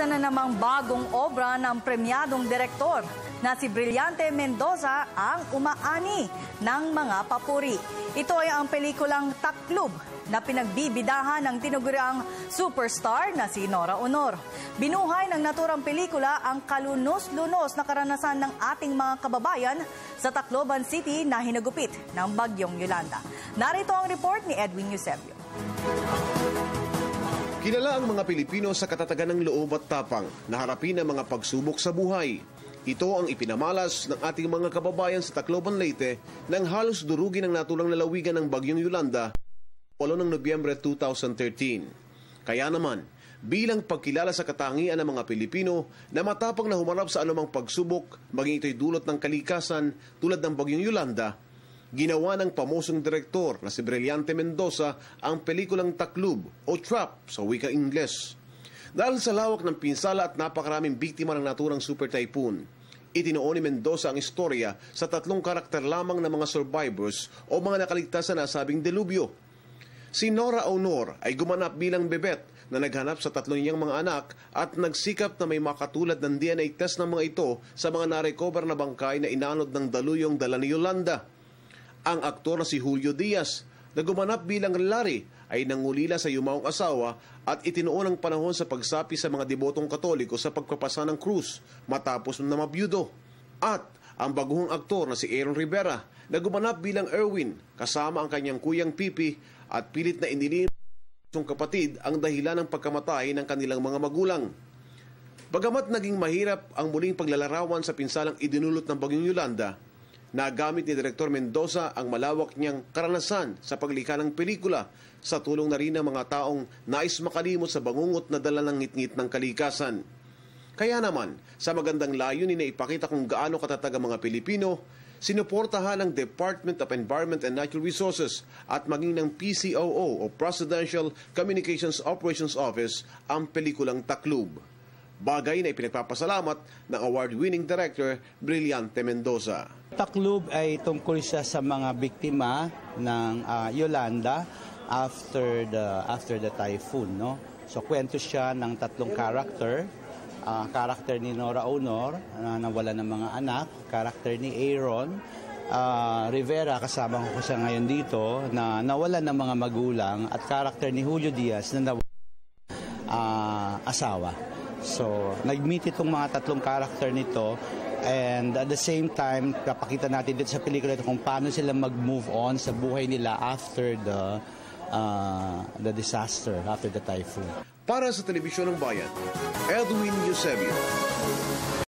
Isa na namang bagong obra ng premyadong direktor na si Brillante Mendoza ang umaani ng mga papuri. Ito ay ang pelikulang Taklob na pinagbibidahan ng tinaguriang superstar na si Nora Aunor. Binuhay ng naturang pelikula ang kalunos-lunos na karanasan ng ating mga kababayan sa Tacloban City na hinagupit ng Bagyong Yolanda. Narito ang report ni Edwin Eusebio. Kilala ang mga Pilipino sa katatagan ng loob at tapang na harapin ang mga pagsubok sa buhay. Ito ang ipinamalas ng ating mga kababayan sa Tacloban, Leyte nang halos durugin ang natulang lalawigan ng Bagyong Yolanda 8 ng Nobyembre 2013. Kaya naman, bilang pagkilala sa katangian ng mga Pilipino na matapang na humarap sa anumang pagsubok, maging ito'y dulot ng kalikasan tulad ng Bagyong Yolanda, ginawa ng pamosong direktor na si Brillante Mendoza ang pelikulang Taklob o Trap sa wikang Ingles. Dahil sa lawak ng pinsala at napakaraming biktima ng naturang super typhoon, itinuon ni Mendoza ang istorya sa 3 karakter lamang ng mga survivors o mga nakaligtas sa nasabing delubyo. Si Nora Aunor ay gumanap bilang bebet na naghanap sa 3 niyang mga anak at nagsikap na may makatulad ng DNA test ng mga ito sa mga narecover na bangkay na inanod ng daluyong dala ni Yolanda. Ang aktor na si Julio Diaz na gumanap bilang Larry ay nangulila sa yumaong asawa at itinuon ang panahon sa pagsapi sa mga debotong Katoliko sa pagpapasa ng krus matapos na mabyudo. At ang baguhang aktor na si Aaron Rivera na gumanap bilang Erwin kasama ang kanyang kuyang Pipi at pilit na inilin ng kapatid ang dahilan ng pagkamatay ng kanilang mga magulang. Bagamat naging mahirap ang muling paglalarawan sa pinsalang idinulot ng Bagyong Yolanda, nagamit ni Direktor Mendoza ang malawak niyang karanasan sa paglikha ng pelikula sa tulong na rin ng mga taong nais makalimot sa bangungot na dala ng ngit-ngit ng kalikasan. Kaya naman, sa magandang layunin na ipakita kung gaano katatag ang mga Pilipino, sinuportahan ng Department of Environment and Natural Resources at maging ng PCOO o Presidential Communications Operations Office ang pelikulang Taklob. Bagay na ipinagpapasalamat ng award-winning director Brillante Mendoza. Taklob ay tungkol siya sa mga biktima ng Yolanda after the typhoon, no? So kwento siya ng 3 karakter. Karakter ni Nora Aunor na nawala ng mga anak, karakter ni Aaron Rivera, kasama ko siya ngayon dito, na nawala ng mga magulang, at karakter ni Julio Diaz na nawala asawa. So, nag-meet itong mga 3 karakter nito, and at the same time, kapakita natin dito sa pelikula ito kung paano sila mag-move on sa buhay nila after the disaster, after the typhoon. Para sa Telebisyon ng Bayan, Edwin Eusebio.